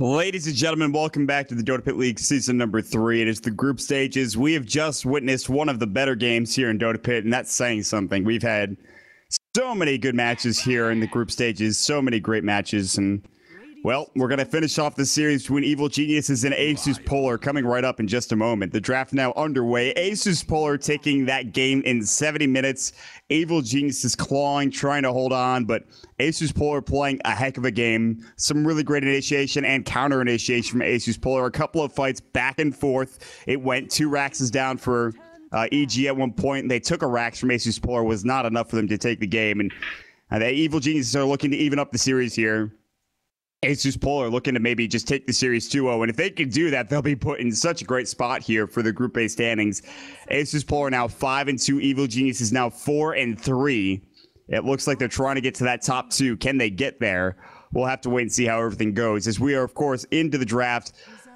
Ladies and gentlemen, welcome back to the Dota Pit League Season number 3. It is the group stages. We have just witnessed one of the better games here in Dota Pit, and that's saying something. We've had so many good matches here in the group stages, so many great matches, and well, we're going to finish off the series between Evil Geniuses and ASUS.Polar coming right up in just a moment. The draft now underway. ASUS.Polar taking that game in 70 minutes. Evil Geniuses clawing, trying to hold on, but ASUS.Polar playing a heck of a game. Some really great initiation and counter initiation from ASUS.Polar. A couple of fights back and forth. It went 2 Raxes down for EG at one point, and they took a Rax from ASUS.Polar. Was not enough for them to take the game, and the Evil Geniuses are looking to even up the series here. ASUS.Polar looking to maybe just take the series 2-0, and if they can do that, they'll be put in such a great spot here for the Group A standings. ASUS.Polar now 5-2, Evil Geniuses now 4-3. It looks like they're trying to get to that top 2. Can they get there? We'll have to wait and see how everything goes, as we are, of course, into the draft.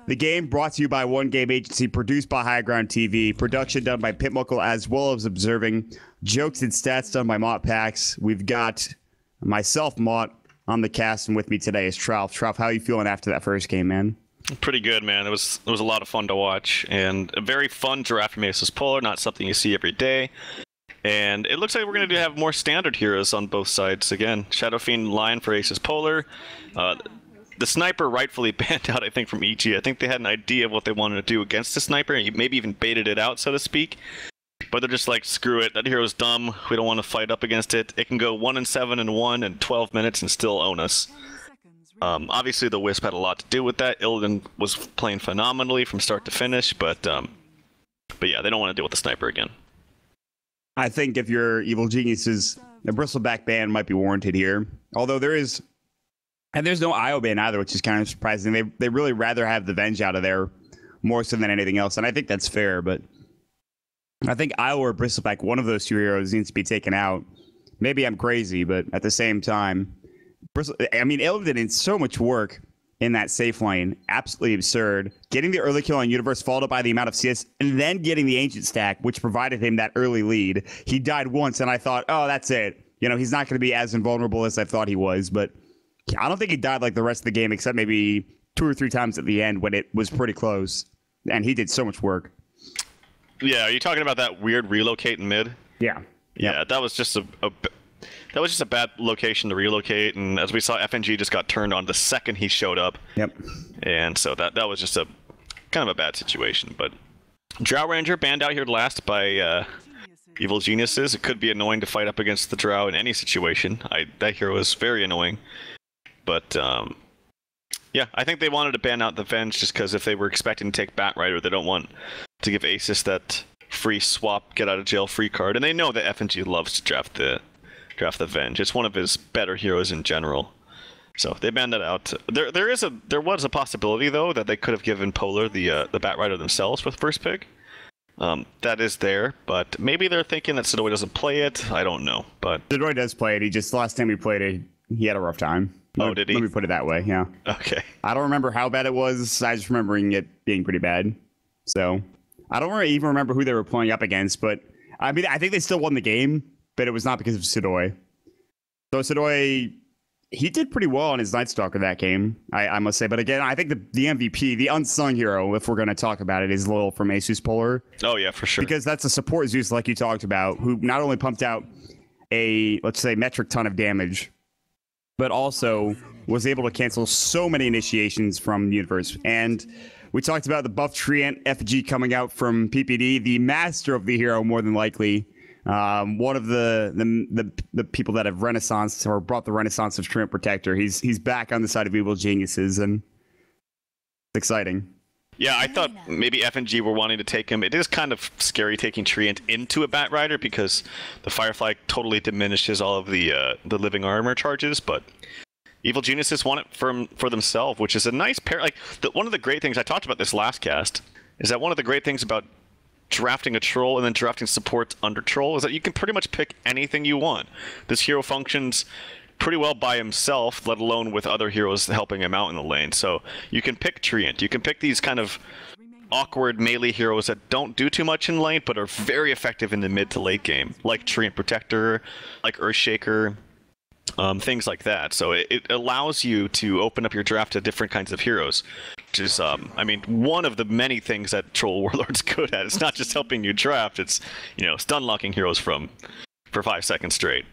The game brought to you by One Game Agency, produced by High Ground TV, production done by Pitmuckle, as well as observing, jokes and stats done by Mott Pax. We've got myself, Mott, on the cast, and with me today is Trouf. Trouf, how are you feeling after that first game, man? Pretty good, man. It was a lot of fun to watch, and a very fun draft from ASUS.Polar, not something you see every day. And it looks like we're going to have more standard heroes on both sides. Again, Shadow Fiend Lion for ASUS.Polar. The Sniper rightfully banned out, I think, from EG. I think they had an idea of what they wanted to do against the Sniper, and maybe even baited it out, so to speak. But they're just like, screw it, that hero's dumb, we don't want to fight up against it. It can go 1-7-1 in 12 minutes and still own us. Obviously the Wisp had a lot to do with that. Illidan was playing phenomenally from start to finish, but yeah, they don't want to deal with the Sniper again. I think if you're Evil Geniuses, the Bristleback ban might be warranted here. Although there's no IO ban either, which is kind of surprising. They really rather have the Venge out of there more so than anything else, and I think that's fair, but I think IO or Bristleback, one of those two heroes needs to be taken out. Maybe I'm crazy, but at the same time, Illidan did in so much work in that safe lane. Absolutely absurd. Getting the early kill on Universe, followed up by the amount of CS, and then getting the Ancient stack, which provided him that early lead. He died once, and I thought, oh, that's it. You know, he's not going to be as invulnerable as I thought he was, but I don't think he died like the rest of the game, except maybe 2 or 3 times at the end when it was pretty close. And he did so much work. Yeah, are you talking about that weird relocate in mid? Yeah. Yeah, that was just a bad location to relocate, and as we saw, FNG just got turned on the second he showed up. Yep. And so that was just a kind of a bad situation. But Drow Ranger banned out here last by Evil Geniuses. It could be annoying to fight up against the Drow in any situation. That hero is very annoying. But yeah, I think they wanted to ban out the Venge just because if they were expecting to take Batrider, they don't want to give ASUS that free swap, get out of jail free card. And they know that FNG loves to draft the Venge. It's one of his better heroes in general. So they banned that out. There was a possibility though that they could have given Polar the Batrider themselves for the first pick. That is there, but maybe they're thinking that Sidoi doesn't play it. I don't know, but Sidoi does play it. He just last time he played it, he had a rough time. Oh, did he? Let me put it that way. Yeah. Okay. I don't remember how bad it was. I just remembering it being pretty bad. So I don't really even remember who they were playing up against, but I mean, I think they still won the game, but it was not because of Sidoi. So Sidoi, he did pretty well on his Night Stalker that game, I must say. But again, I think the MVP, the unsung hero, if we're going to talk about it, is Lil from ASUS.Polar. Oh yeah, for sure. Because that's a support Zeus like you talked about, who not only pumped out a, let's say, metric ton of damage, but also was able to cancel so many initiations from Universe. And we talked about the buff Treant FG coming out from PPD, the master of the hero, more than likely. One of the people that have renaissance or brought the renaissance of Treant Protector. He's back on the side of Evil Geniuses, and it's exciting. Yeah, I thought maybe FNG were wanting to take him. It is kind of scary taking Treant into a Batrider because the Firefly totally diminishes all of the living armor charges, but Evil Geniuses want it for themselves, which is a nice pair. Like one of the great things I talked about this last cast is that one of the great things about drafting a troll and then drafting supports under troll is that you can pretty much pick anything you want. This hero functions pretty well by himself, let alone with other heroes helping him out in the lane. So you can pick Treant. You can pick these kind of awkward melee heroes that don't do too much in lane, but are very effective in the mid to late game, like Treant Protector, like Earthshaker. things like that. So it allows you to open up your draft to different kinds of heroes, which is, I mean, one of the many things that Troll Warlord's good at. It's not just helping you draft, it's, stun locking heroes for 5 seconds straight.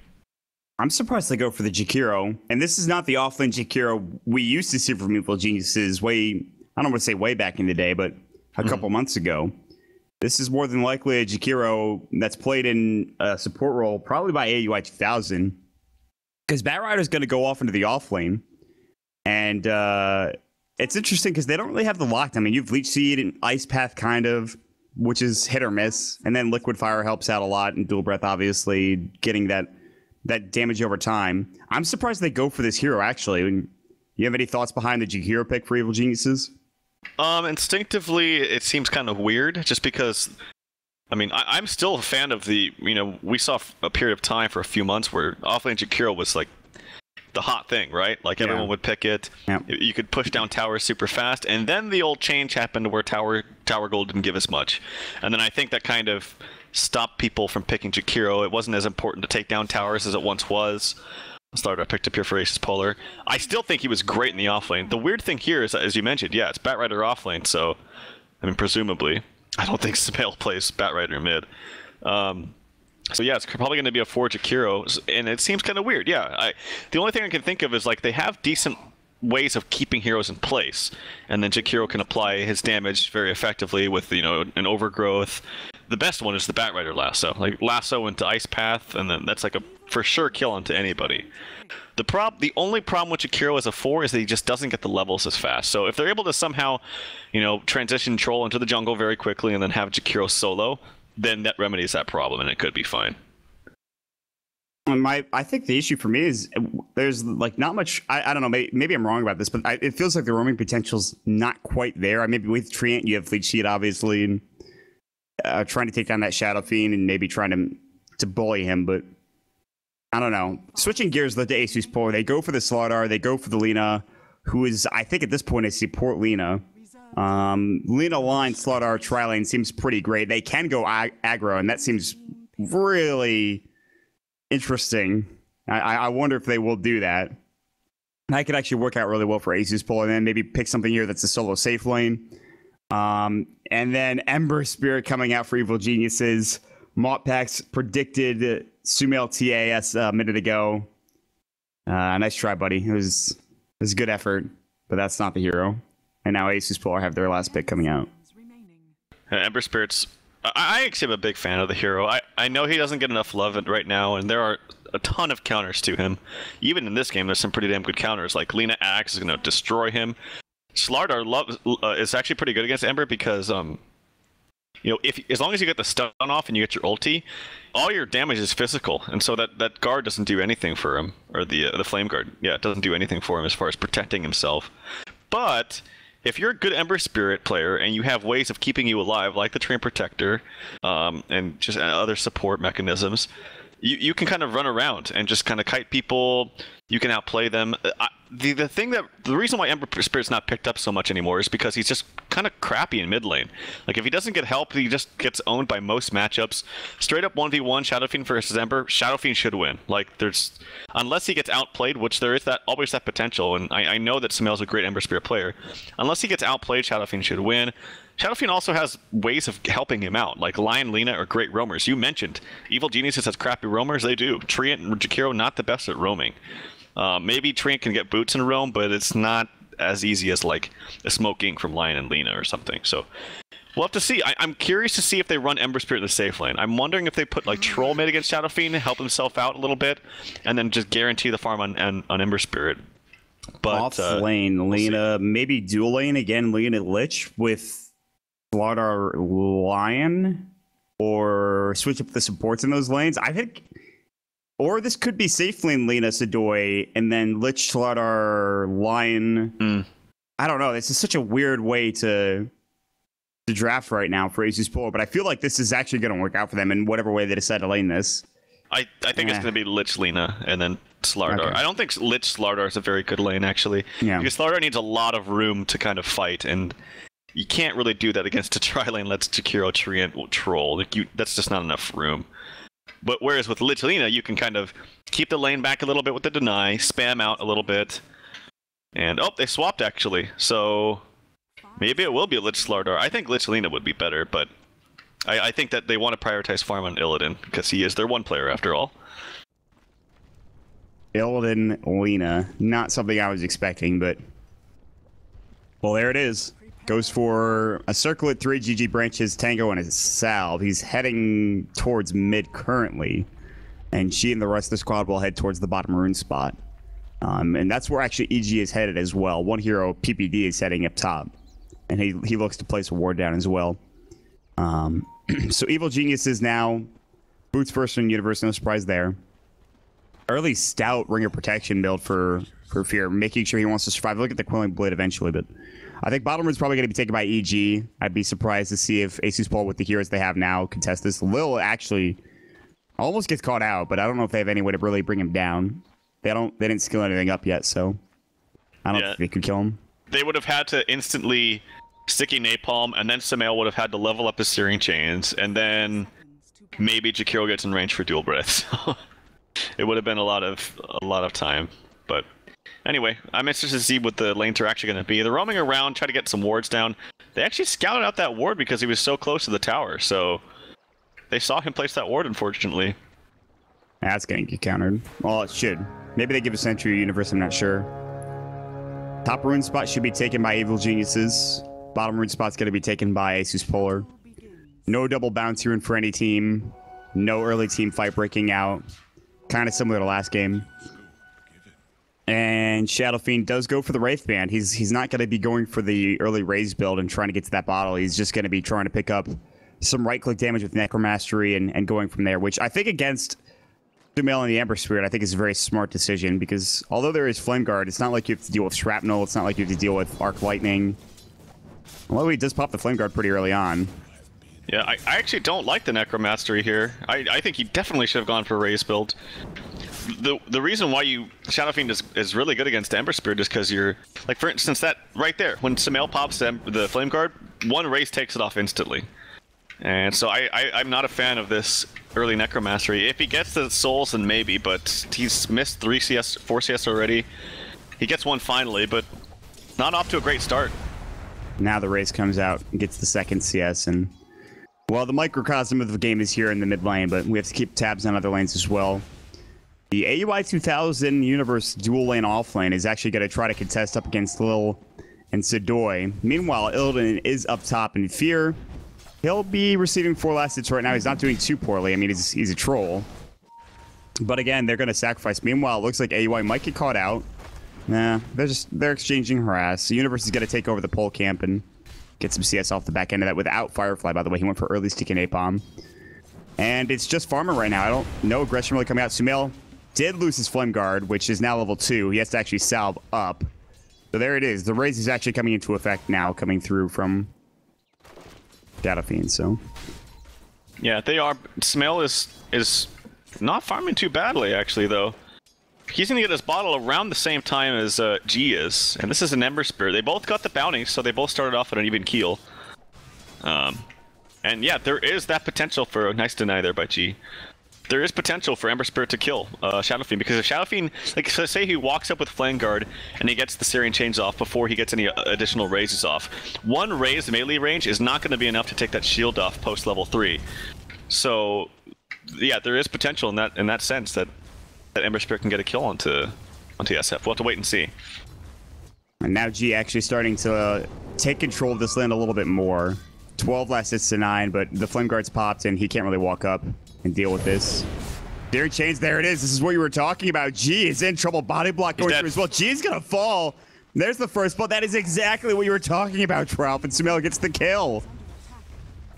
I'm surprised they go for the Jakiro, and this is not the offlane Jakiro we used to see from Evil Geniuses I don't want to say way back in the day, but a couple months ago. This is more than likely a Jakiro that's played in a support role, probably by AUI 2000, because Batrider's going to go off into the offlane, and it's interesting because they don't really have the lockdown. I mean, you have Leech Seed and Ice Path, kind of, which is hit or miss, and then Liquid Fire helps out a lot, and Dual Breath, obviously, getting that damage over time. I'm surprised they go for this hero, actually. You have any thoughts behind the Jakiro pick for Evil Geniuses? Instinctively, it seems kind of weird, just because, I mean, I'm still a fan of the, we saw a period of time for a few months where offlane Jakiro was like the hot thing, right? Like everyone would pick it. Yep. You could push down towers super fast, and then the old change happened where tower gold didn't give as much. And then I think that kind of stopped people from picking Jakiro. It wasn't as important to take down towers as it once was. Starter I picked up here for ASUS.Polar. I still think he was great in the offlane. The weird thing here is that, as you mentioned, it's Batrider offlane, so, I mean, presumably. I don't think Smail plays Batrider mid. So yeah, it's probably going to be a 4 Jakiro, and it seems kind of weird. Yeah, the only thing I can think of is, like, they have decent ways of keeping heroes in place, and then Jakiro can apply his damage very effectively with, an overgrowth. The best one is the Batrider lasso. Like, lasso into Ice Path, and then that's like a for sure kill onto anybody. The only problem with Jakiro as a 4 is that he just doesn't get the levels as fast. So if they're able to somehow, transition Troll into the jungle very quickly and then have Jakiro solo, then that remedies that problem, and it could be fine. I think the issue for me is there's like not much. I don't know. Maybe I'm wrong about this, but it feels like the roaming potential's not quite there. Maybe with Treant, you have Leech Seed, obviously, and trying to take down that Shadow Fiend and maybe trying to bully him, but I don't know. Switching gears to ASUS.Polar, they go for the Slardar, they go for the Lina, who is, I think at this point, a support Lina. Lina line, Slardar, tri-lane seems pretty great. They can go aggro, and that seems really interesting. I wonder if they will do that. That could actually work out really well for ASUS.Polar, and then maybe pick something here that's a solo safe lane. And then Ember Spirit coming out for Evil Geniuses. Moppax predicted Sumail TAS a minute ago. Nice try, buddy. It was a good effort, but that's not the hero. And now ASUS.Polar have their last pick coming out. Ember Spirit's... I actually am a big fan of the hero. I know he doesn't get enough love right now, and there are a ton of counters to him. Even in this game, there's some pretty damn good counters. Like, Lina Axe is going to destroy him. Slardar is actually pretty good against Ember because... as long as you get the stun off and you get your ulti, all your damage is physical, and so that guard doesn't do anything for him, or the flame guard. Yeah, it doesn't do anything for him as far as protecting himself. But if you're a good Ember Spirit player and you have ways of keeping you alive, like the Train Protector, and just other support mechanisms, you can kind of run around and just kind of kite people. You can outplay them. The reason why Ember Spirit's not picked up so much anymore is because he's just kind of crappy in mid lane. Like, if he doesn't get help, he just gets owned by most matchups. Straight up 1v1 Shadow Fiend versus Ember, Shadow Fiend should win. Like, unless he gets outplayed, which there is always that potential, and I know that Samael's a great Ember Spirit player. Unless he gets outplayed, Shadow Fiend should win. Shadow Fiend also has ways of helping him out. Like, Lion, Lina are great roamers. You mentioned Evil Geniuses has crappy roamers. They do. Treant and Jakiro, not the best at roaming. Maybe Treant can get boots in roam, but it's not as easy as like a smoking from Lion and Lina or something. So we'll have to see. I'm curious to see if they run Ember Spirit in the safe lane. I'm wondering if they put like Troll mid against Shadow Fiend, help himself out a little bit, and then just guarantee the farm on Ember Spirit. But off lane, Lina, maybe dual lane again, Lina Lich with Slardar Lion, or switch up the supports in those lanes. I think. Or this could be safe lane Lina Sadoy and then Lich Slardar Lion. I don't know. This is such a weird way to draft right now for ASUS.Polar, but I feel like this is actually going to work out for them in whatever way they decide to lane this. I think it's going to be Lich Lina and then Slardar. Okay. I don't think Lich Slardar is a very good lane, actually. Yeah. Because Slardar needs a lot of room to kind of fight, and you can't really do that against a tri-lane Let's Jakiro Treant Troll. Like, that's just not enough room. But whereas with Litalina, you can kind of keep the lane back a little bit with the deny, spam out a little bit. And, oh, they swapped, actually. So maybe it will be a Lich Slardar. I think Litalina would be better, but I think that they want to prioritize farm on Illidan, because he is their one player, after all. Illidan, Lina. Not something I was expecting, but... Well, there it is. Goes for a circlet, 3 GG branches, Tango, and a salve. He's heading towards mid currently. And she and the rest of the squad will head towards the bottom rune spot. And that's where actually EG is headed as well. One hero, PPD, is heading up top. And he looks to place a ward down as well. So Evil Geniuses now. Boots first in Universe, no surprise there. Early stout Ringer protection build for Fear, making sure he wants to survive. Look at the Quelling Blade eventually, but I think bottom room's probably going to be taken by EG. I'd be surprised to see if ASUS.Polar with the heroes they have now contest this. Lil actually almost gets caught out, but I don't know if they have any way to really bring him down. They didn't skill anything up yet, so I don't think they could kill him. They would have had to instantly sticky napalm, and then Samael would have had to level up his Searing Chains, and then maybe Jakiro gets in range for dual breath. It would have been a lot of time, but anyway, I'm interested to see what the lanes are actually going to be. They're roaming around, trying to get some wards down. They actually scouted out that ward because he was so close to the tower, so they saw him place that ward, unfortunately. That's going to get countered. Well, it should. Maybe they give a Sentry Universe, I'm not sure. Top rune spot should be taken by Evil Geniuses. Bottom rune spot's going to be taken by ASUS.Polar. No double bounty rune for any team. No early team fight breaking out. Kind of similar to last game. And Shadow Fiend does go for the Wraith Band. He's not going to be going for the early Raze build and trying to get to that bottle. He's just going to be trying to pick up some right-click damage with Necromastery and going from there, which I think against Sumail and the Ember Spirit, I think is a very smart decision, because although there is Flame Guard, it's not like you have to deal with Shrapnel. It's not like you have to deal with Arc Lightning. Although he does pop the Flame Guard pretty early on. Yeah, I actually don't like the Necromastery here. I think he definitely should have gone for a Raze build. The reason why Shadow Fiend is really good against Ember Spirit is because you're, like, for instance, that right there, when Samael pops the Flame Guard, one Raze takes it off instantly. And so I'm not a fan of this early Necromastery. If he gets the souls, then maybe, but he's missed 4 CS already. He gets one finally, but not off to a great start. Now the Raze comes out and gets the second CS, and well, the microcosm of the game is here in the mid lane, but we have to keep tabs on other lanes as well. The AUI 2000 Universe dual lane off lane is actually going to try to contest up against Lil and Sidoi. Meanwhile, Illidan is up top in Fear. He'll be receiving 4 last hits right now. He's not doing too poorly. I mean, he's a troll. But again, they're going to sacrifice. Meanwhile, it looks like AUI might get caught out. Nah, they're exchanging harass. The Universe is going to take over the pole camp and get some CS off the back end of that without Firefly, by the way. He went for early sticky napalm. And it's just farmer right now. No aggression really coming out. Sumail did lose his Flame Guard, which is now level 2. He has to actually salve up. So there it is. The Raze is actually coming into effect now, coming through from Shadow Fiend, so. Yeah, they are. Sumail is not farming too badly, actually, though. He's going to get his bottle around the same time as G is, and this is an Ember Spirit. They both got the bounty, so they both started off at an even keel. And yeah, there is that potential for a nice deny there by G. There is potential for Ember Spirit to kill Shadow Fiend, because if Shadow Fiend, like, so say he walks up with Flame Guard and he gets the Searing Chains off before he gets any additional raises off, one raise melee range is not going to be enough to take that shield off post level 3. So yeah, there is potential in that sense that Ember Spirit can get a kill onto SF. We'll have to wait and see. And now G actually starting to take control of this land a little bit more. 12 last hits to 9, but the Flame Guard's popped and he can't really walk up and deal with this. Searing Chains, there it is. This is what you were talking about. G is in trouble. Body block going through as well. G is going to fall. There's the first blow. That is exactly what you were talking about, Trout. And Sumail gets the kill.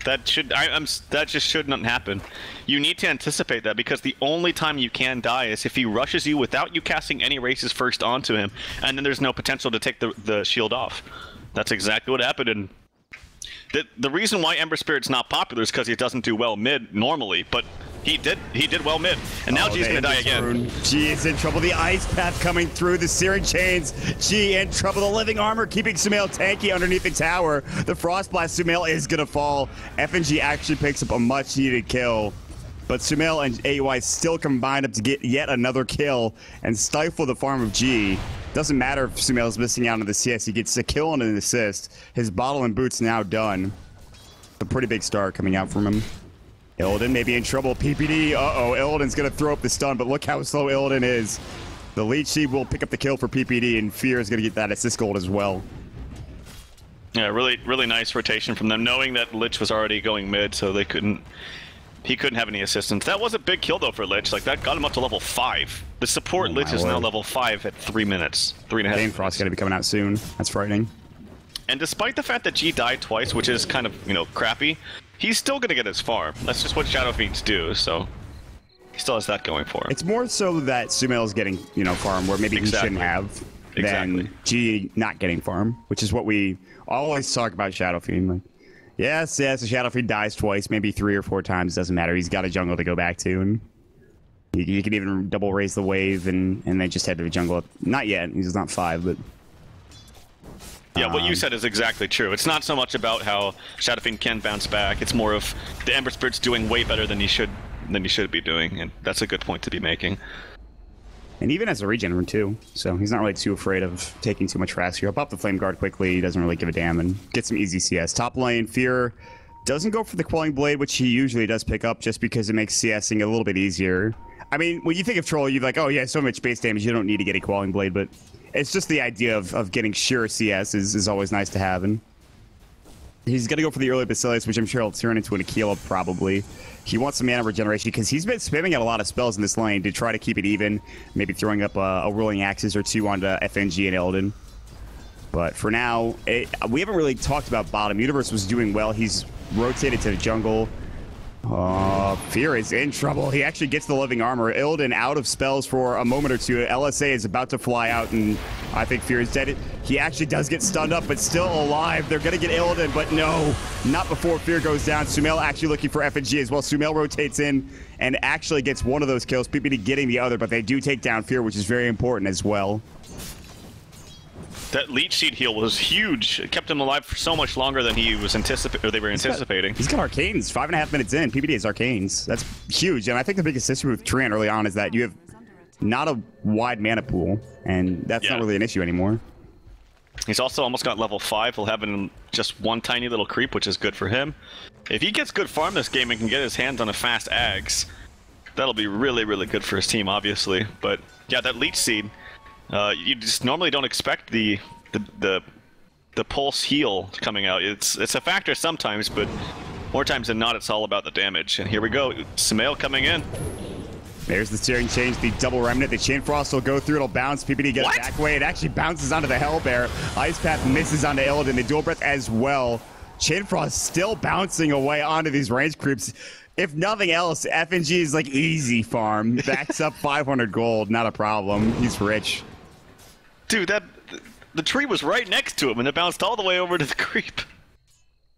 That just shouldn't happen. You need to anticipate that, because the only time you can die is if he rushes you without you casting any races first onto him, and then there's no potential to take the shield off. That's exactly what happened. And the reason why Ember Spirit's not popular is because he doesn't do well mid normally, but he did well mid, and now G's gonna die again. G is in trouble. The Ice Path coming through, the Searing Chains. G in trouble. The Living Armor keeping Sumail tanky underneath the tower. The Frost Blast, Sumail is gonna fall. FNG actually picks up a much needed kill. but Sumail and AUI still combined up to get yet another kill and stifle the farm of G. Doesn't matter if Sumail's missing out on the CS, he gets a kill and an assist. His bottle and boot's now done. A pretty big start coming out from him. Illidan may be in trouble. PPD, uh-oh, Illidan's gonna throw up the stun, but look how slow Illidan is. The lead sheep will pick up the kill for PPD, and Fear is gonna get that assist gold as well. Yeah, really nice rotation from them, knowing that Lich was already going mid, so he couldn't have any assistance. That was a big kill though for Lich. Like that got him up to level 5. The support Lich is now level 5 at 3 minutes, 3.5 minutes. Frost's gonna be coming out soon. That's frightening. And despite the fact that G died twice, which is kind of, you know, crappy, he's still gonna get his farm. That's just what Shadow Fiends do. So he still has that going for him. It's more so that Sumail's getting, you know, farm where maybe he shouldn't have, than G not getting farm, which is what we always talk about Shadow Fiend. Like, yes, the Shadow Fiend dies twice, maybe 3 or 4 times, doesn't matter. He's got a jungle to go back to, and you can even double raise the wave and then just head to the jungle. Not yet, he's not 5, but... Yeah, what you said is exactly true. It's not so much about how Shadow Fiend can bounce back. It's more of the Ember Spirit's doing way better than he should be doing, and that's a good point to be making. And even as a regen too, so he's not really too afraid of taking too much fast here. He'll pop the Flame Guard quickly, he doesn't really give a damn, and get some easy CS. Top lane, Fear doesn't go for the Quelling Blade, which he usually does pick up just because it makes CSing a little bit easier. I mean, when you think of Troll, you're like, oh yeah, so much base damage, you don't need to get a Quelling Blade, but it's just the idea of getting sure CS is always nice to have. And he's going to go for the early Basilius, which I'm sure he'll turn into an Aquila probably. He wants some mana regeneration because he's been spamming out a lot of spells in this lane to try to keep it even, maybe throwing up a Whirling Axis or 2 onto FNG and Illidan. But for now, we haven't really talked about bottom. Universe was doing well. He's rotated to the jungle. Fear is in trouble. He actually gets the living armor. Illidan out of spells for a moment or two. LSA is about to fly out, and I think Fear is dead. He actually does get stunned up, but still alive. They're going to get Illidan, but no, not before Fear goes down. Sumail actually looking for FNG as well. Sumail rotates in and actually gets one of those kills. PPD getting the other, but they do take down Fear, which is very important as well. That Leech Seed heal was huge. It kept him alive for so much longer than he was they were anticipating. He's got Arcanes 5.5 minutes in. PPD has Arcanes. That's huge. And I think the biggest issue with Treant early on is that you have not a wide mana pool, and that's not really an issue anymore. He's also almost got level 5. He'll have just one tiny little creep, which is good for him. If he gets good farm this game and can get his hands on a fast Ags, that'll be really good for his team, obviously. But yeah, that Leech Seed, you just normally don't expect the pulse heal coming out. It's a factor sometimes, but more times than not, it's all about the damage. And here we go, Sumail coming in. There's the steering change, the double remnant. The Chain Frost will go through, it'll bounce. PPD gets it back away. It actually bounces onto the Hellbear. Ice Path misses onto Illidan. The Dual Breath as well. Chain Frost still bouncing away onto these range creeps. If nothing else, FNG is like easy farm. Backs up 500 gold, not a problem. He's rich. Dude, the tree was right next to him, and it bounced all the way over to the creep.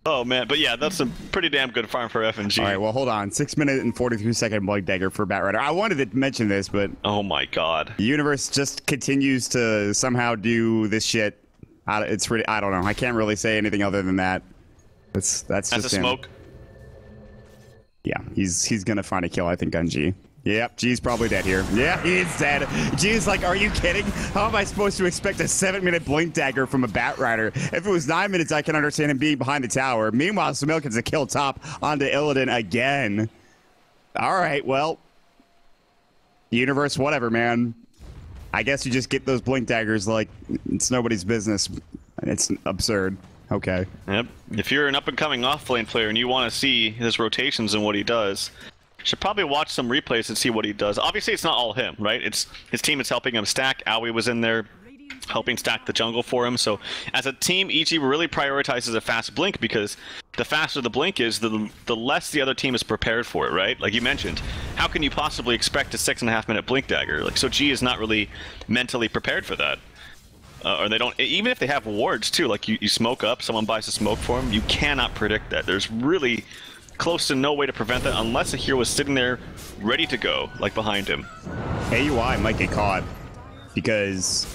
Oh, man. But yeah, that's a pretty damn good farm for FNG. All right, well, hold on. 6 minute and 43-second Blade Dagger for Batrider. I wanted to mention this, but... Oh, my God. The universe just continues to somehow do this shit. It's really... I don't know. I can't really say anything other than that. That's just a smoke. Yeah, he's going to find a kill, I think, on G. Yep, G's probably dead here. Yeah, he is dead. G's like, are you kidding? How am I supposed to expect a 7-minute Blink Dagger from a Batrider? If it was 9 minutes, I can understand him being behind the tower. Meanwhile, Sumail gets a kill top onto Illidan again. All right, well, universe, whatever, man. I guess you just get those Blink Daggers like it's nobody's business. It's absurd. Okay. Yep. If you're an up-and-coming off-lane player and you want to see his rotations and what he does, should probably watch some replays and see what he does. Obviously, it's not all him, right? It's his team is helping him stack. Aoi was in there helping stack the jungle for him. So as a team, EG really prioritizes a fast blink because the faster the blink is, the less the other team is prepared for it, right? Like you mentioned, how can you possibly expect a 6.5-minute blink dagger? Like, so G is not really mentally prepared for that. Or they don't, even if they have wards too, like you smoke up, someone buys a smoke for him, you cannot predict that. There's really close to no way to prevent that unless a hero was sitting there ready to go, like behind him. AUI might get caught because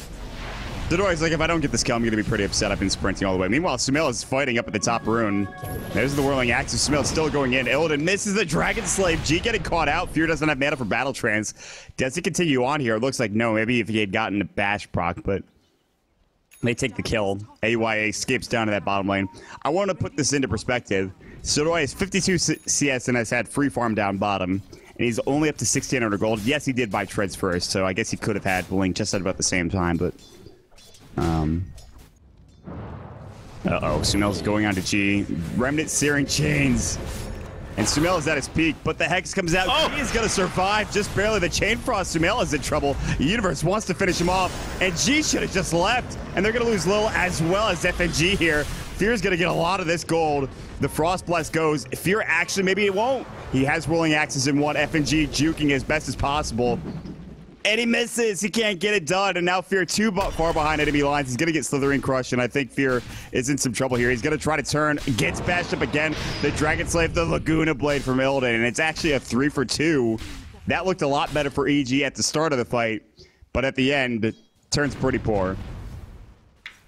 Dodoy's like, if I don't get this kill, I'm going to be pretty upset. I've been sprinting all the way. Meanwhile, Sumail is fighting up at the top rune. There's the whirling axe. Sumail still going in. Illidan misses the Dragon Slave. G getting caught out. Fear doesn't have mana for Battle Trance. Does it continue on here? It looks like no. Maybe if he had gotten a bash proc, but they take the kill. AYA escapes down to that bottom lane. I want to put this into perspective. Sodoy has 52 CS and has had free farm down bottom. And he's only up to 1,600 gold. Yes, he did buy treads first, so I guess he could have had Blink just at about the same time, but... Sumail's going on to G. Remnant Searing Chains. And Sumail is at his peak, but the Hex comes out. G is going to survive just barely. The Chain Frost, Sumail is in trouble. The Universe wants to finish him off, and G should have just left. And they're going to lose Lil as well as FNG here. Fear's going to get a lot of this gold. The Frost Blast goes. Fear actually, maybe it won't. He has Whirling Axes in one. FNG juking as best as possible. And he misses. He can't get it done. And now Fear too far behind enemy lines. He's going to get Slithering Crush, and I think Fear is in some trouble here. He's going to try to turn. Gets bashed up again. The Dragon Slave, the Laguna Blade from Illidan, and it's actually a 3 for 2. That looked a lot better for EG at the start of the fight, but at the end, it turns pretty poor.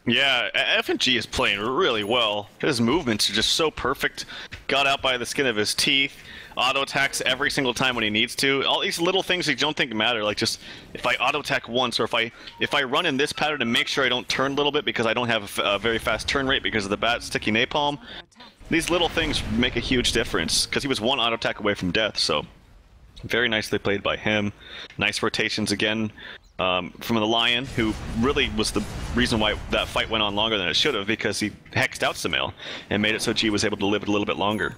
Yeah, FNG is playing really well. His movements are just so perfect. Got out by the skin of his teeth. Auto attacks every single time when he needs to. All these little things you don't think matter, like just if I auto attack once, or if I run in this pattern and make sure I don't turn a little bit because I don't have a very fast turn rate because of the bat sticky napalm. These little things make a huge difference because he was one auto attack away from death. So very nicely played by him. Nice rotations again. From the Lion, who really was the reason why that fight went on longer than it should have, because he hexed out Sumail and made it so G was able to live it a little bit longer.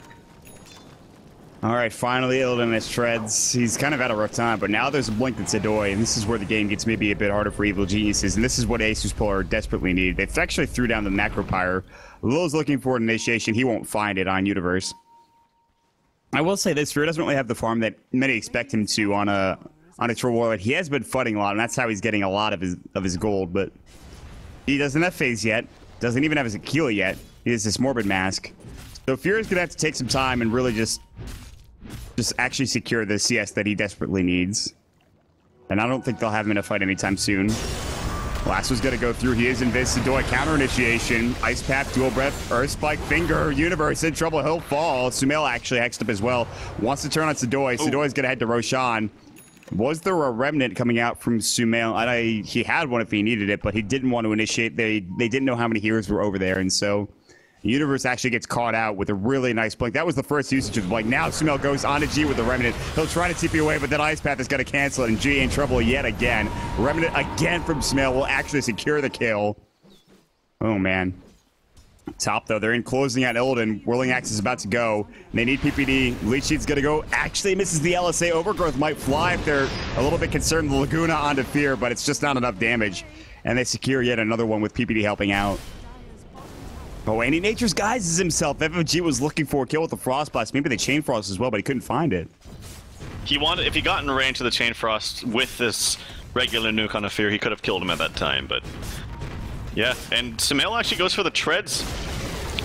All right, finally Illidan has treads. He's kind of had a rough time, but now there's a blink that's Adoy, and this is where the game gets maybe a bit harder for Evil Geniuses, and this is what ASUS.Polar desperately need. They've actually threw down the Necropyre. Lil's looking for an initiation. He won't find it on Universe. I will say this, Fear doesn't really have the farm that many expect him to on a Troll Warlord. He has been fighting a lot, and that's how he's getting a lot of his gold, but he doesn't have phase yet. Doesn't even have his Aquila yet. He has this Morbid Mask. So Fear is going to have to take some time and really just actually secure the CS that he desperately needs. And I don't think they'll have him in a fight anytime soon. Last was going to go through. He is Invis. Doy counter initiation. Ice Path, Dual Breath, Earth Spike, Finger, Universe in trouble. He'll fall. Sumail actually hexed up as well. Wants to turn on Sadoy. Sadoy's going to head to Roshan. Was there a remnant coming out from Sumail? He had one if he needed it, but he didn't want to initiate. They didn't know how many heroes were over there, and so Universe actually gets caught out with a really nice blink. That was the first usage of the blink. Now Sumail goes on to G with the remnant. He'll try to TP away, but that Ice Path is going to cancel it, and G in trouble yet again. Remnant again from Sumail will actually secure the kill. Oh, man. Top, though. They're in closing out Illidan. Whirling Axe is about to go. They need PPD. Leech Seed's going to go. Actually misses the LSA. Overgrowth might fly if they're a little bit concerned. The Laguna onto Fear, but it's just not enough damage. And they secure yet another one with PPD helping out. Oh, and he Nature's Guises himself. FFG was looking for a kill with the Frost Blast. Maybe the Chain Frost as well, but he couldn't find it. He wanted, if he got in range of the Chain Frost with this regular nuke on a Fear, he could have killed him at that time, but... Yeah, and Sumail actually goes for the treads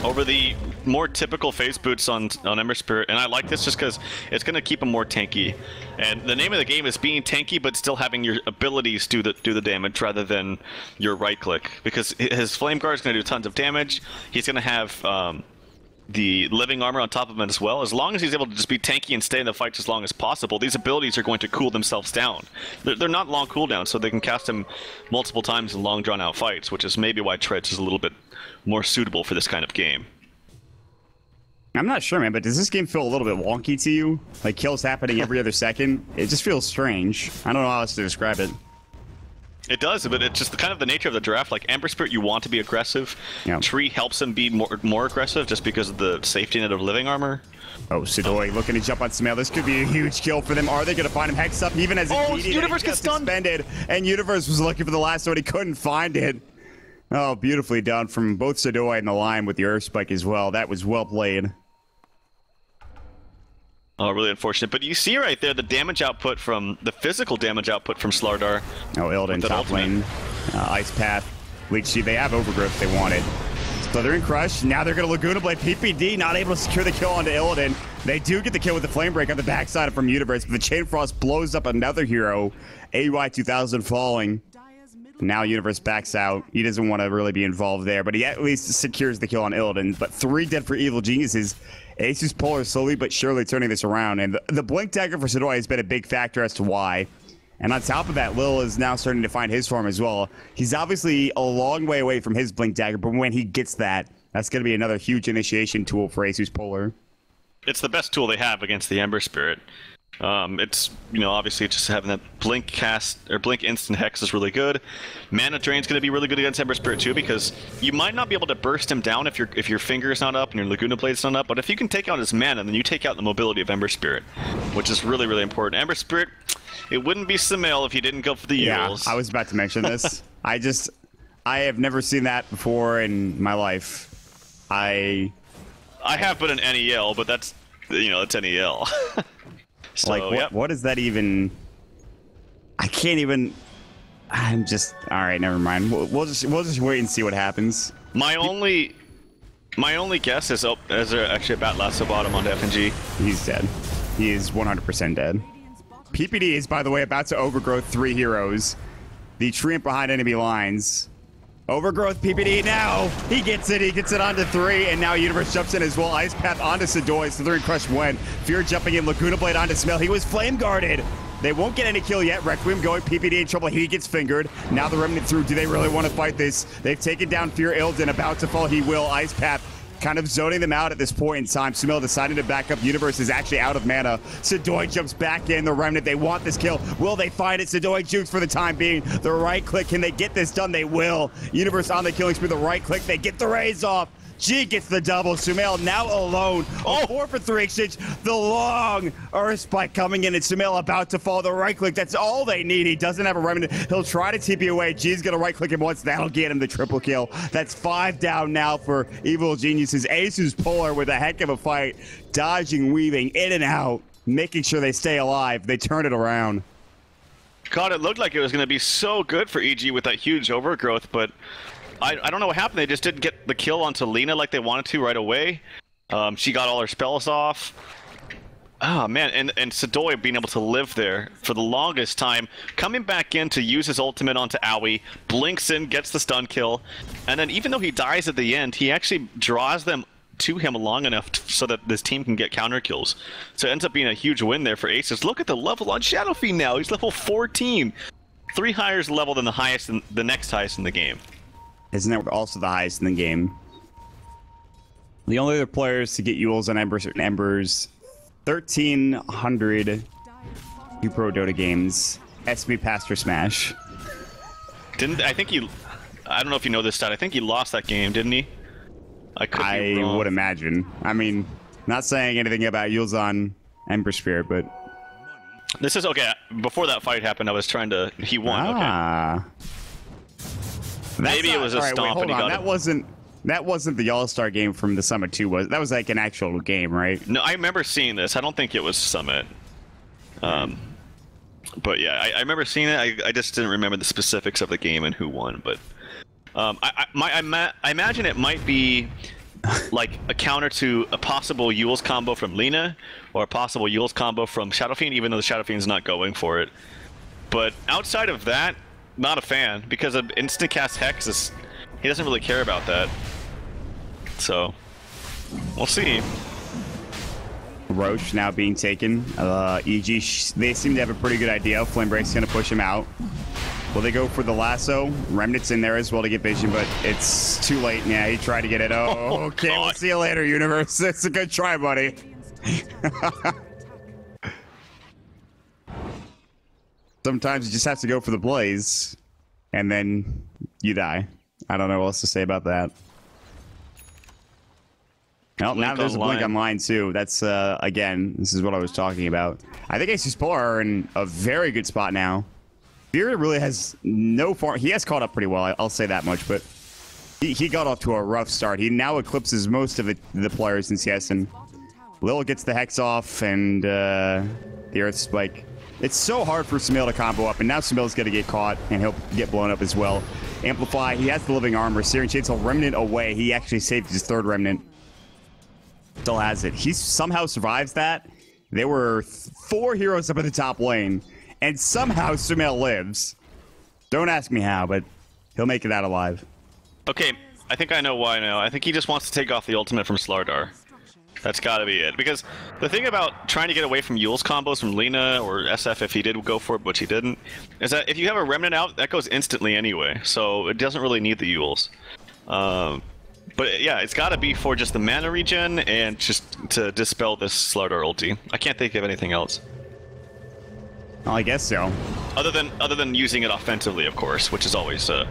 over the more typical phase boots on Ember Spirit, and I like this just because it's going to keep him more tanky. And the name of the game is being tanky, but still having your abilities do the damage rather than your right click. Because his Flame Guard is going to do tons of damage. He's going to have the living armor on top of him as well. As long as he's able to just be tanky and stay in the fight as long as possible, these abilities are going to cool themselves down. They're not long cooldowns, so they can cast them multiple times in long drawn-out fights, which is maybe why Treads is a little bit more suitable for this kind of game. I'm not sure, man, but does this game feel a little bit wonky to you? Like, kills happening every other second? It just feels strange. I don't know how else to describe it. It does, but it's just kind of the nature of the draft. Like, Ember Spirit, you want to be aggressive. Yep. Tree helps him be more aggressive just because of the safety net of living armor. Oh, Sadoy looking to jump on Sumail. This could be a huge kill for them. Are they going to find him? Hex up even as Universe gets stunned. Suspended, and Universe was looking for the last one. He couldn't find it. Oh, beautifully done from both Sadoy and the line with the Earth Spike as well. That was well played. Oh, really unfortunate. But you see right there the damage output from the physical damage output from Slardar. Oh, Illidan top lane. Ice Path. Leech Seed. They have Overgrowth they wanted. Slithering Crush. Now they're going to Laguna Blade. PPD not able to secure the kill onto Illidan. They do get the kill with the Flame Break on the backside from Universe, but the Chain Frost blows up another hero. AY 2000 falling. Now Universe backs out. He doesn't want to really be involved there, but he at least secures the kill on Illidan. But 3 dead for Evil Geniuses. ASUS.Polar slowly but surely turning this around. And the Blink Dagger for Sidoi has been a big factor as to why. And on top of that, Lil is now starting to find his form as well. He's obviously a long way away from his Blink Dagger, but when he gets that, that's going to be another huge initiation tool for ASUS.Polar. It's the best tool they have against the Ember Spirit. It's, obviously just having that Blink cast or Blink instant hex is really good. Mana Drain's going to be really good against Ember Spirit too, because you might not be able to burst him down if your finger is not up and your Laguna Blade's not up, but if you can take out his mana, then you take out the mobility of Ember Spirit, which is really, really important. Ember Spirit, it wouldn't be Sumail if you didn't go for the Euls. Yeah, I was about to mention this. I have never seen that before in my life. I have been an NEL, but that's, it's NEL. So, like, what is that even? I can't even. I'm just all right. Never mind. We'll just wait and see what happens. My only guess is there actually a Bat Lasso bottom on FNG? He's dead. He is 100% dead. PPD is, by the way, about to overgrowth 3 heroes. The treant behind enemy lines. Overgrowth PPD now. He gets it onto 3, and now Universe jumps in as well. Ice Path onto Sidoi. Slithering Crush went. Fear jumping in. Laguna Blade onto Sumail. He was flame guarded. They won't get any kill yet. Requiem going. PPD in trouble. He gets fingered. Now the Remnant through. Do they really want to fight this? They've taken down Fear Illidan. About to fall. He will. Ice Path kind of zoning them out at this point in time. Sumail deciding to back up. Universe is actually out of mana. Sidoi jumps back in. The Remnant, they want this kill. Will they find it? Sidoi jukes for the time being. The right click. Can they get this done? They will. Universe on the killing spree. The right click. They get the raise off. G gets the double. Sumail now alone. Oh, 4 for 3 exchange. The long Earth Spike coming in, and Sumail about to fall. The right click. That's all they need. He doesn't have a Remnant. He'll try to TP away. G's going to right click him once. That'll get him the triple kill. That's 5 down now for Evil Geniuses. ASUS.Polar with a heck of a fight. Dodging, weaving, in and out. Making sure they stay alive. They turn it around. God, it looked like it was going to be so good for EG with that huge overgrowth, but I don't know what happened. They just didn't get the kill onto Lina like they wanted to right away. She got all her spells off. Oh, man. And Sidoi being able to live there for the longest time, coming back in to use his ultimate onto Owie, blinks in, gets the stun kill, and then even though he dies at the end, he actually draws them to him long enough so that this team can get counter kills. So it ends up being a huge win there for Aces. Look at the level on Shadow Fiend now. He's level 14. 3 higher level than the next highest in the game. Isn't that also the highest in the game? The only other players to get Euls and Embers, 1,300 Pro Dota games. SB Pastor Smash. I think he... I don't know if you know this stat. I think he lost that game, didn't he? I would imagine. I mean, not saying anything about Euls on Ember Spirit, but... This is... Okay, before that fight happened, I was trying to... He won, okay. Maybe it was a stomp and he got it. That wasn't the All-Star game from the Summit 2, was it? That was like an actual game, right? No, I remember seeing this. I don't think it was Summit. But yeah, I remember seeing it. I just didn't remember the specifics of the game and who won. But I imagine it might be like a counter to a possible Euls combo from Lina or a possible Euls combo from Shadow Fiend, even though the Shadow Fiend's not going for it. But outside of that, not a fan, because of instant cast Hex is... He doesn't really care about that. So, we'll see. Roche now being taken. EG, they seem to have a pretty good idea. Flame Break's going to push him out. Will they go for the lasso? Remnant's in there as well to get vision, but it's too late. Yeah, he tried to get it. Oh, okay. God. We'll see you later, Universe. It's a good try, buddy. Sometimes you just have to go for the blaze, and then you die. I don't know what else to say about that. Well, now there's a Blink online too. That's, again, this is what I was talking about. I think ASUS.Polar are in a very good spot now. Fear really has no form. He has caught up pretty well, I'll say that much, but he got off to a rough start. He now eclipses most of the players in CS, and Lil gets the Hex off, and the Earth Spike. It's so hard for Sumail to combo up, and now Sumail's going to get caught, and he'll get blown up as well. Amplify, he has the living armor. Searing Chainsaw Remnant away. He actually saved his 3rd Remnant. Still has it. He somehow survives that. There were 4 heroes up in the top lane, and somehow Sumail lives. Don't ask me how, but he'll make it out alive. Okay, I think I know why now. I think he just wants to take off the ultimate from Slardar. That's gotta be it. Because the thing about trying to get away from Yule's combos from Lina or SF if he did go for it, which he didn't, is that if you have a Remnant out, that goes instantly anyway. So it doesn't really need the Yules. But yeah, it's gotta be for just the mana regen and just to dispel this Slardar ulti. I can't think of anything else. Well, I guess so. Other than using it offensively, of course, which is always a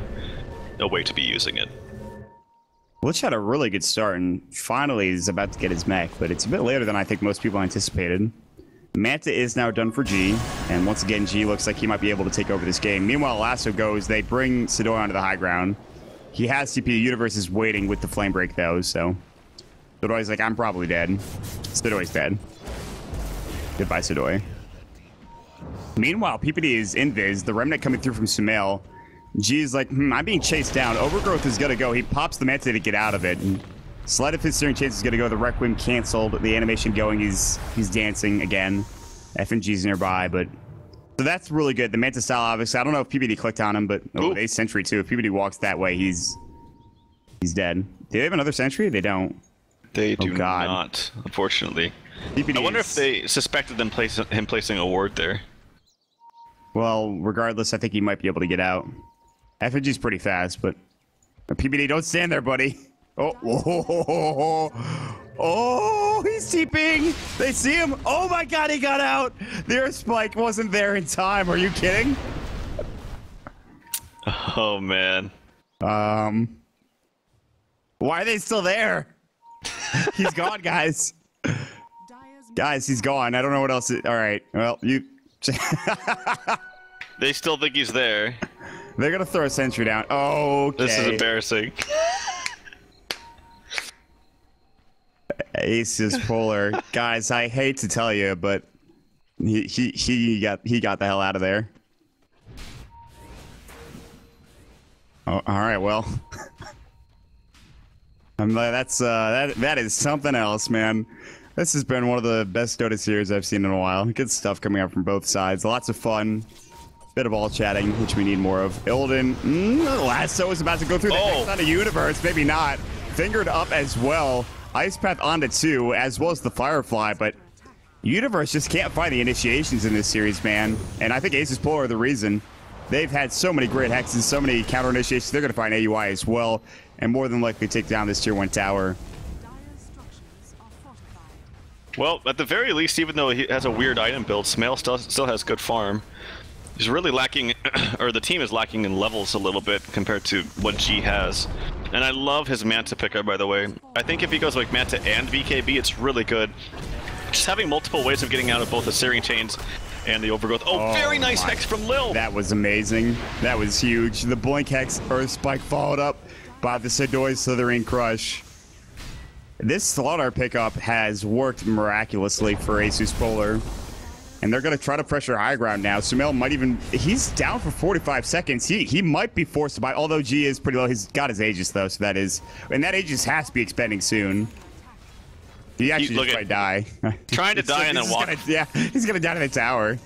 way to be using it. Glitch had a really good start, and finally is about to get his mech, but it's a bit later than I think most people anticipated. Manta is now done for G, and once again, G looks like he might be able to take over this game. Meanwhile, Lasso goes, they bring Sidoi onto the high ground. He has CP, Universe is waiting with the flame break though, so Sidoi's like, I'm probably dead. Sidoi's dead. Goodbye, Sidoi. Meanwhile, PPD is invis, the Remnant coming through from Sumail. G is like, I'm being chased down. Overgrowth is gonna go. He pops the Manta to get out of it. And Sleight of Fist Searing Chance is gonna go. The Requiem canceled. The animation going. He's dancing again. FNG's nearby, but so that's really good. The Manta style, obviously. I don't know if PPD clicked on him, but they sentry too. If PPD walks that way, he's dead. Do they have another sentry? They don't. They do not, unfortunately. PPD I wonder if they suspected him placing a ward there. Well, regardless, I think he might be able to get out. FNG's pretty fast, but PPD, don't stand there, buddy. Oh, he's TPing. They see him. Oh my God, he got out. Their spike wasn't there in time. Are you kidding? Oh man. Why are they still there? He's gone, guys. Guys, he's gone. I don't know what else. All right. Well, you. They still think he's there. They're gonna throw a sentry down. Okay. This is embarrassing. ASUS.Polar. Guys, I hate to tell you, but he got the hell out of there. Oh, all right. Well, that is something else, man. This has been one of the best Dota series I've seen in a while. Good stuff coming out from both sides. Lots of fun. Bit of all chatting, which we need more of. Illidan, Lasso is about to go through the next on the Universe. Maybe not. Fingered up as well. Ice Path onto 2, as well as the Firefly, but Universe just can't find the initiations in this series, man. And I think ASUS.Polar are the reason. They've had so many great hexes, so many counter initiations. They're going to find AUI as well, and more than likely take down this tier 1 tower. Well, at the very least, even though he has a weird item build, Smail still has good farm. He's really lacking, or the team is lacking in levels a little bit compared to what G has. And I love his Manta pickup, by the way. I think if he goes like Manta and BKB, it's really good. Just having multiple ways of getting out of both the Searing Chains and the Overgrowth. Oh, very nice Hex from Lil! That was amazing. That was huge. The Blink Hex Earth Spike followed up by the Sidoi Slithering Crush. This Slardar pickup has worked miraculously for ASUS.Polar. And they're going to try to pressure high ground now. Sumail might even... He's down for 45 seconds. He might be forced to buy, although G is pretty low. He's got his Aegis, though, so that is... And that Aegis has to be expending soon. He actually just might die. Trying to die and then walk. Yeah, he's going to die to the tower.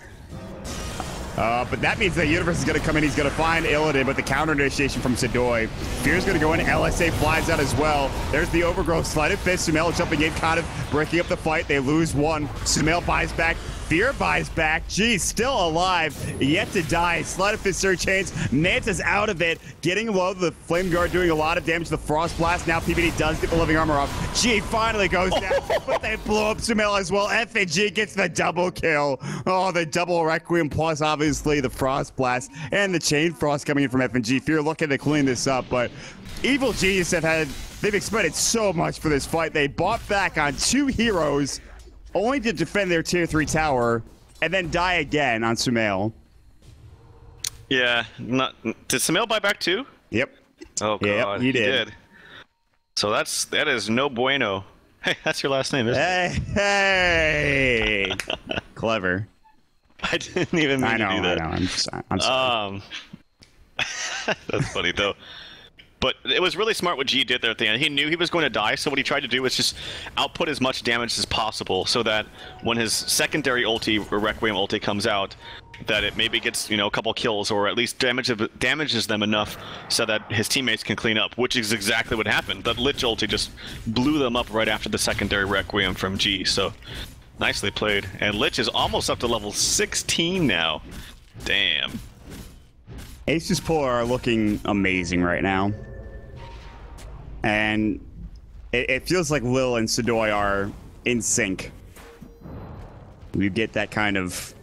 But that means the Universe is going to come in. He's going to find Illidan, but the counter initiation from Sidoi. Fear's going to go in. LSA flies out as well. There's the Overgrowth. Sleight of Fist. Sumail jumping in, kind of breaking up the fight. They lose one. Sumail buys back. Fear buys back. G still alive. Yet to die. Sleight of Fist Searing Chains. Manta's out of it. Getting low. The Flame Guard doing a lot of damage. The Frost Blast. Now PPD does get the living armor off. G finally goes down. But they blow up Sumail as well. FNG gets the double kill. Oh, the double Requiem plus obviously the Frost Blast and the Chain Frost coming in from FNG. Fear looking to clean this up, but Evil Genius they've expended so much for this fight. They bought back on 2 heroes only to defend their tier 3 tower and then die again on Sumail. Yeah, did Sumail buy back too? Yep. Oh god, yep, he did. So that is no bueno. Hey, that's your last name, isn't it? Hey, clever. I didn't even mean to do that. I know. I'm sorry. That's funny though. But it was really smart what G did there at the end. He knew he was going to die, so what he tried to do was just output as much damage as possible so that when his secondary ulti, or Requiem ulti, comes out, that it maybe gets, you know, a couple kills or at least damages them enough so that his teammates can clean up, which is exactly what happened. That Lich ulti just blew them up right after the secondary Requiem from G, so nicely played. And Lich is almost up to level 16 now. Damn. ASUS.Polar are looking amazing right now. And it feels like Lil and Sadoy are in sync. We get that kind of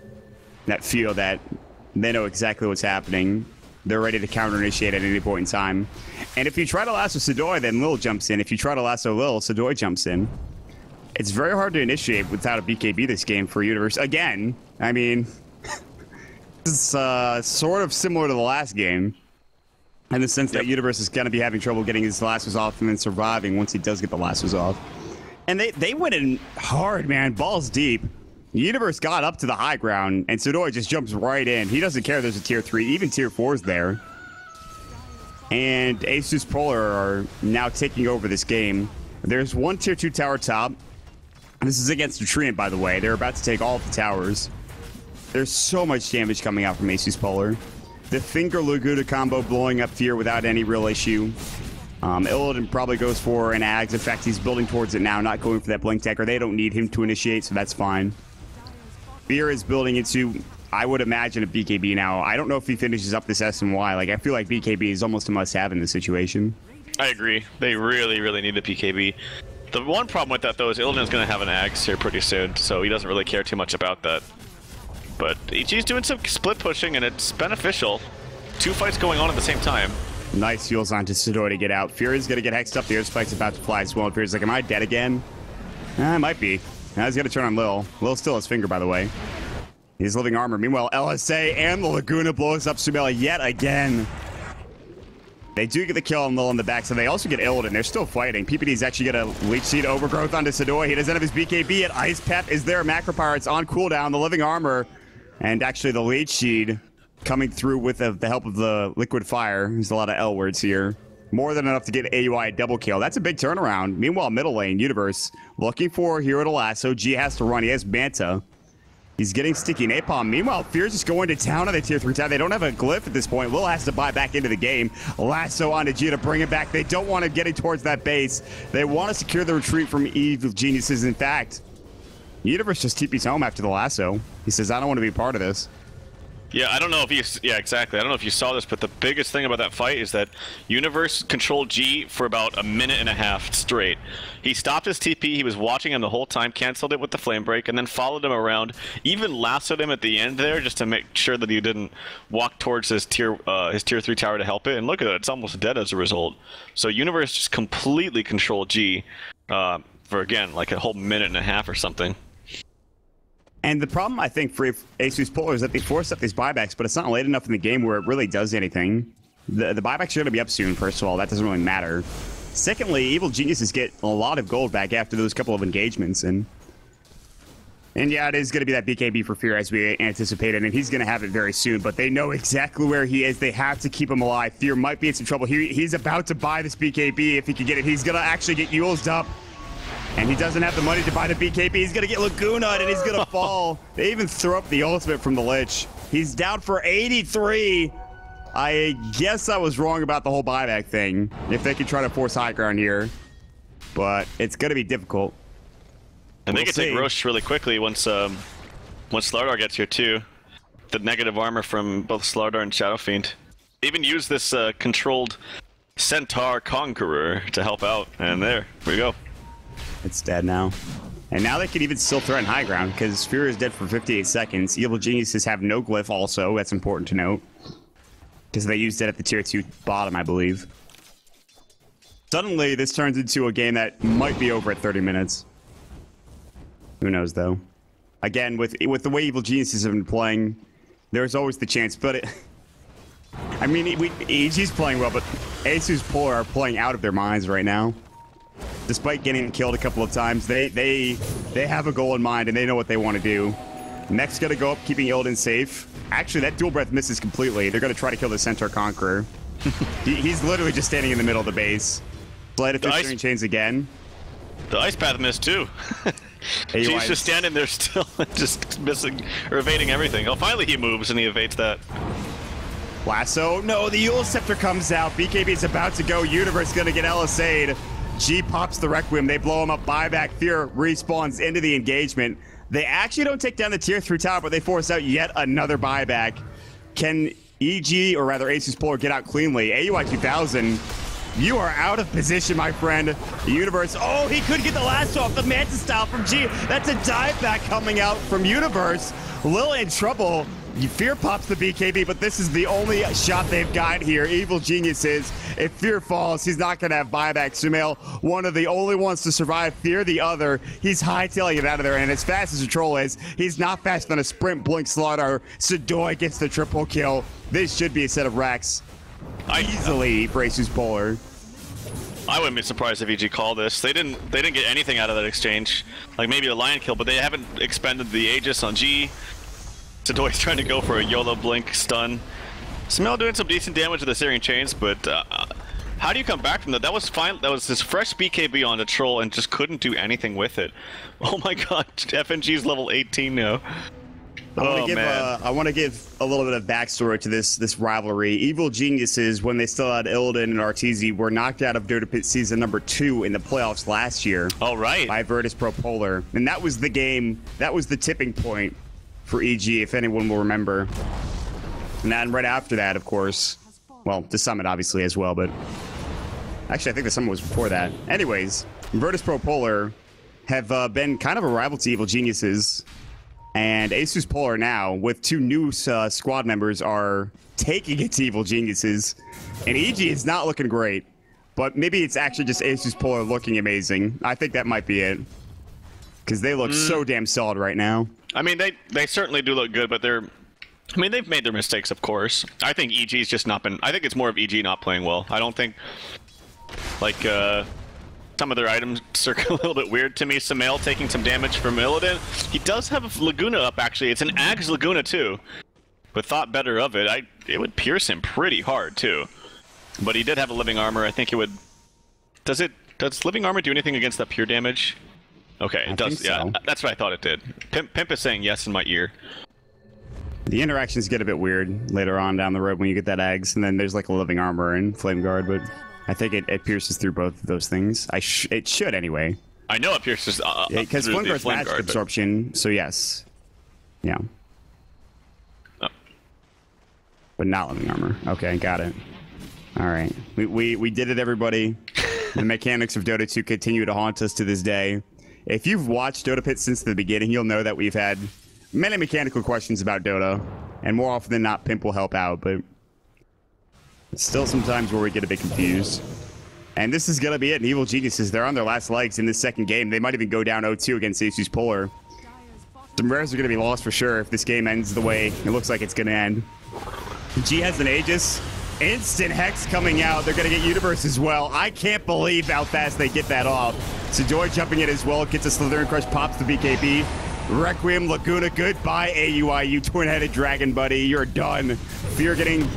that feel that they know exactly what's happening. They're ready to counter-initiate at any point in time. And if you try to lasso Sadoy, then Lil jumps in. If you try to lasso Lil, Sadoy jumps in. It's very hard to initiate without a BKB this game for Universe. Again, I mean, it's sort of similar to the last game in the sense that Universe is going to be having trouble getting his lassos off and then surviving once he does get the lassos off. And they went in hard, man, balls deep. Universe got up to the high ground, and Sadoy just jumps right in. He doesn't care there's a tier 3, even tier 4's there. And ASUS.Polar are now taking over this game. There's one tier 2 tower top. This is against the Treant, by the way. They're about to take all of the towers. There's so much damage coming out from ASUS.Polar. The Finger Laguna combo blowing up Fear without any real issue. Illidan probably goes for an Ags. In fact, he's building towards it now, not going for that Blink Decker. They don't need him to initiate, so that's fine. Fear is building into, I would imagine, a BKB now. I don't know if he finishes up this SMY. Like, I feel like BKB is almost a must-have in this situation. I agree. They really, really need a BKB. The one problem with that, though, is Illidan's going to have an Ags here pretty soon, so he doesn't really care too much about that. But EG's doing some split pushing, and it's beneficial. 2 fights going on at the same time. Nice fuels onto Sadoy to get out. Fury's going to get hexed up. The Earth Spike's about to fly as well. And Fury's like, am I dead again? I might be. Now he's going to turn on Lil. Lil still has Finger, by the way. He's living armor. Meanwhile, LSA and the Laguna blows up Sumela yet again. They do get the kill on Lil in the back, so they also get Illidan. They're still fighting. PPD's actually going to Leech Seed Overgrowth onto Sadoy. He doesn't have his BKB yet. Ice Pep is there. Macro Pirates on cooldown. The living armor. And actually the Leech Seed coming through with the help of the Liquid Fire. There's a lot of L words here. More than enough to get AUI a double kill. That's a big turnaround. Meanwhile, middle lane, Universe looking for a hero to lasso. G has to run. He has Manta. He's getting sticky napalm. Meanwhile, Fear's just going to town on the tier 3 tower. They don't have a glyph at this point. Lil has to buy back into the game. Lasso onto G to bring it back. They don't want him getting towards that base. They want to secure the retreat from Evil Geniuses. In fact, Universe just TP's home after the lasso. He says, I don't want to be a part of this. Yeah, I don't know if you... Yeah, exactly. I don't know if you saw this, but the biggest thing about that fight is that Universe controlled G for about a minute and a half straight. He stopped his TP, he was watching him the whole time, canceled it with the Flame Break, and then followed him around, even lassoed him at the end there just to make sure that he didn't walk towards his tier 3 tower to help it. And look at it, it's almost dead as a result. So Universe just completely controlled G for, again, like a whole minute and a half or something. And the problem, I think, for ASUS.Polar is that they force up these buybacks, but it's not late enough in the game where it really does anything. The buybacks are going to be up soon, first of all. That doesn't really matter. Secondly, Evil Geniuses get a lot of gold back after those couple of engagements. And yeah, it is going to be that BKB for Fear as we anticipated, and he's going to have it very soon. But they know exactly where he is. They have to keep him alive. Fear might be in some trouble. He's about to buy this BKB if he can get it. He's going to actually get used up. And he doesn't have the money to buy the BKB. He's going to get Laguna and he's going to fall. They even throw up the ultimate from the Lich. He's down for 83. I guess I was wrong about the whole buyback thing. If they could try to force high ground here. But it's going to be difficult. And they can take Roche really quickly once Slardar gets here too. The negative armor from both Slardar and Shadow Fiend. They even use this controlled Centaur Conqueror to help out. And there we go. It's dead now. And now they can even still threaten high ground because Fury is dead for 58 seconds. Evil Geniuses have no glyph also. That's important to note. Because they used it at the tier 2 bottom, I believe. Suddenly, this turns into a game that might be over at 30 minutes. Who knows, though? Again, with the way Evil Geniuses have been playing, there's always the chance. But I mean, EG's playing well, but ASUS.Polar are playing out of their minds right now. Despite getting killed a couple of times, they have a goal in mind and they know what they want to do. Next gonna go up, keeping Illidan safe. Actually, that dual breath misses completely. They're gonna try to kill the Centaur Conqueror. He's literally just standing in the middle of the base. Slide of Fishing Chains again. The Ice Path missed too. He's just standing there still, just missing or evading everything. Oh, finally he moves and he evades that. Lasso. No, the Eul Scepter comes out. BKB's about to go. Universe gonna get LSA'd. G pops the Requiem. They blow him up. Buyback. Fear respawns into the engagement. They actually don't take down the tier 3 tower, but they force out yet another buyback. Can EG, or rather ASUS.Polar, get out cleanly? AUI 2000, you are out of position, my friend. Universe. Oh, he could get the last off. The Manta style from G. That's a dive back coming out from Universe. Lil in trouble. Fear pops the BKB, but this is the only shot they've got here. Evil Geniuses. If Fear falls, he's not going to have buyback. Sumail, one of the only ones to survive. Fear, the other. He's hightailing it out of there, and as fast as the troll is, he's not faster than a sprint blink slaughter. Sadoy gets the triple kill. This should be a set of racks easily for ASUS.Polar. I wouldn't be surprised if EG called this. They didn't get anything out of that exchange. Like maybe a lion kill, but they haven't expended the Aegis on G. Sadoy's trying to go for a YOLO blink stun. Sumail doing some decent damage with the Syrian chains, but how do you come back from that? That was fine. That was his fresh BKB on the troll and just couldn't do anything with it. Oh my god, FNG's level 18 now. I want to give a little bit of backstory to this rivalry. Evil Geniuses, when they still had Illidan and Arteezy, were knocked out of Dota Pit Season number 2 in the playoffs last year. All right. By Virtus.Pro.Polar. And that was the game, that was the tipping point for EG, if anyone will remember. And then right after that, of course, well, the Summit obviously as well, but actually I think the Summit was before that. Anyways, Virtus.Pro.Polar have been kind of a rival to Evil Geniuses. And ASUS.Polar now, with 2 new squad members, are taking it to Evil Geniuses. And EG is not looking great. But maybe it's actually just ASUS.Polar looking amazing. I think that might be it. Because they look so damn solid right now. I mean, they certainly do look good, but they've made their mistakes, of course. I think EG's just not been... I think it's more of EG not playing well. I don't think... Like, some of their items are a little bit weird to me. Sumail taking some damage from Illidan. He does have a Laguna up, actually. It's an Ags Laguna, too. But thought better of it. It would pierce him pretty hard, too. But he did have a living armor. I think it would... Does living armor do anything against that pure damage? Okay, it does. Yeah, that's what I thought it did. Pimp is saying yes in my ear. The interactions get a bit weird later on down the road when you get that Ags, and then there's like a living armor and flame guard, but I think it pierces through both of those things. It should anyway. I know it pierces because flame guard's magic absorption, so yes. Yeah. Oh. But not living armor. Okay, got it. All right. We did it, everybody. The mechanics of Dota 2 continue to haunt us to this day. If you've watched Dota Pit since the beginning, you'll know that we've had many mechanical questions about Dota, and more often than not, Pimp will help out, but still sometimes where we get a bit confused. And this is going to be it in Evil Geniuses. They're on their last legs in this second game. They might even go down 0-2 against ASUS.Polar. Some rares are going to be lost for sure if this game ends the way it looks like it's going to end. G has an Aegis. Instant Hex coming out. They're going to get Universe as well. I can't believe how fast they get that off. Sadoy jumping in as well. Gets a Slither Crush. Pops the BKB. Requiem, Laguna. Goodbye, AUI. You twin-headed dragon, buddy. You're done. Fear getting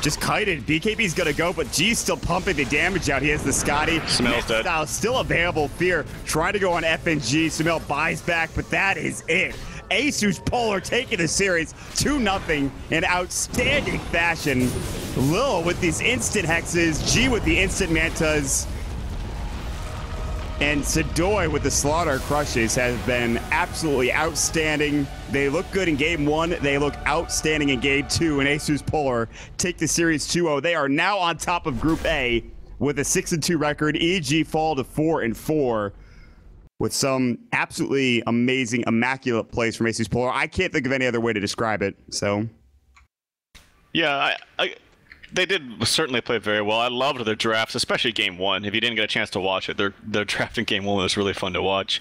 just kited. BKB's going to go, but G's still pumping the damage out. He has the Scotty. Sumail's dead. Style still available. Fear trying to go on FNG. Sumail buys back, but that is it. ASUS.Polar taking the series 2-0 in outstanding fashion. Lil with these instant hexes, G with the instant mantas, and Sadoy with the slaughter crushes have been absolutely outstanding. They look good in game 1. They look outstanding in game 2, and ASUS.Polar take the series 2-0. They are now on top of Group A with a 6-2 record. EG fall to 4-4. With some absolutely amazing, immaculate plays from ASUS.Polar. I can't think of any other way to describe it, so. Yeah, they did certainly play very well. I loved their drafts, especially Game 1. If you didn't get a chance to watch it, their draft in Game 1 was really fun to watch.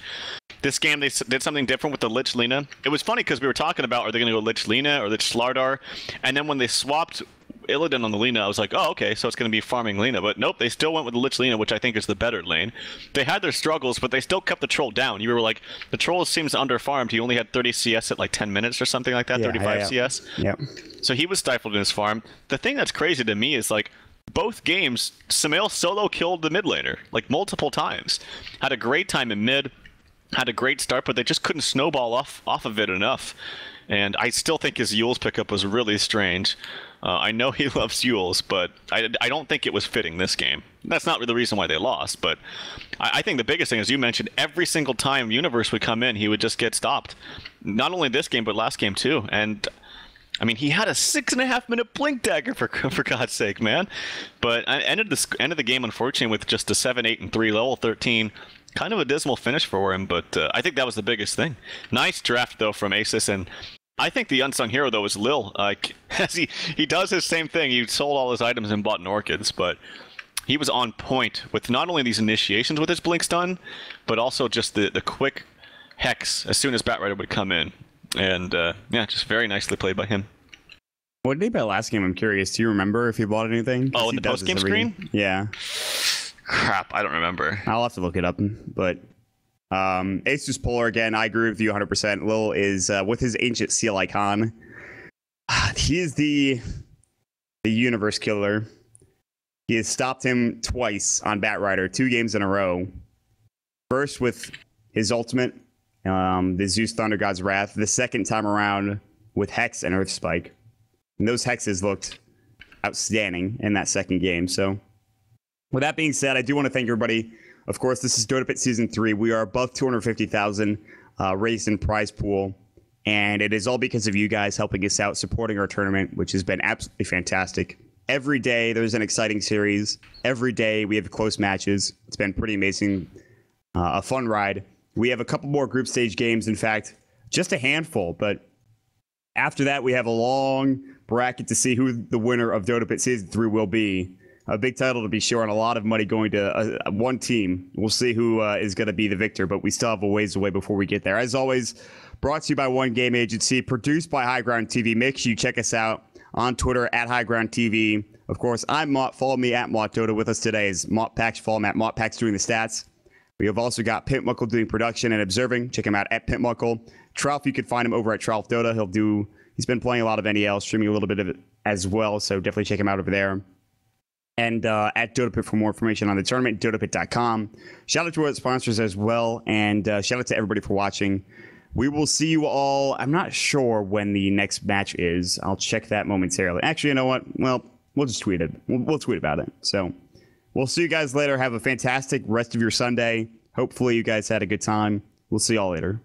This game, they did something different with the Lich Lina. It was funny because we were talking about, are they going to go Lich Lina or Lich Slardar? And then when they swapped Illidan on the Lina, I was like, oh, okay, so it's going to be farming Lina. But nope, they still went with the Lich Lina, which I think is the better lane. They had their struggles, but they still kept the Troll down. You were like, the Troll seems under-farmed. He only had 30 CS at like 10 minutes or something like that, 35 CS. Yep. So he was stifled in his farm. The thing that's crazy to me is, like, both games, Sumail solo killed the mid laner, like, multiple times. Had a great time in mid. had a great start, but they just couldn't snowball off of it enough. And I still think his Yules pickup was really strange. I know he loves Yules, but I don't think it was fitting this game. That's not the reason why they lost, but I think the biggest thing, as you mentioned, every single time Universe would come in, he would just get stopped. Not only this game, but last game too. And I mean, he had a 6.5-minute blink dagger for God's sake, man. But I ended the game, unfortunately, with just a 7-8-3 level 13. Kind of a dismal finish for him, but I think that was the biggest thing. Nice draft though from ASUS, and I think the unsung hero though is Lil. As he does his same thing. He sold all his items and bought an Orchids, but he was on point with not only these initiations with his blink stun, but also just the quick hex as soon as Batrider would come in. And yeah, just very nicely played by him. What did he buy last game? I'm curious. Do you remember if he bought anything? Oh, in the post-game screen? Yeah. Crap, I don't remember. I'll have to look it up. But ASUS.Polar, again, I agree with you 100%. Lil is, with his Ancient Seal icon, he is the universe killer. He has stopped him twice on Batrider, 2 games in a row. First with his ultimate, the Zeus Thunder God's Wrath. The second time around with Hex and Earth Spike. And those hexes looked outstanding in that second game. So with that being said, I do want to thank everybody. Of course, this is Dota Pit Season 3. We are above 250,000 raised in prize pool. And it is all because of you guys helping us out, supporting our tournament, which has been absolutely fantastic. Every day, there's an exciting series. Every day, we have close matches. It's been pretty amazing. A fun ride. We have a couple more group stage games. In fact, just a handful. But after that, we have a long bracket to see who the winner of Dota Pit Season 3 will be. A big title to be sure, and a lot of money going to one team. We'll see who is going to be the victor, but we still have a ways away before we get there. As always, brought to you by One Game Agency, produced by High Ground TV. Make sure you check us out on Twitter at High Ground TV. Of course, I'm Mott. Follow me at Mott Dota. With us today is Mott Pax. Follow him at Mott Pax doing the stats. We have also got Pimp Muckle doing production and observing. Check him out at Pimp Muckle. Trout, you can find him over at Trout Dota. He's been playing a lot of NEL, streaming a little bit of it as well, so definitely check him out over there. And at DotaPit for more information on the tournament, dotapit.com. Shout out to our sponsors as well, and shout out to everybody for watching. We will see you all. I'm not sure when the next match is. I'll check that momentarily. Actually, you know what? Well, we'll just tweet it. We'll tweet about it. So we'll see you guys later. Have a fantastic rest of your Sunday. Hopefully you guys had a good time. We'll see y'all later.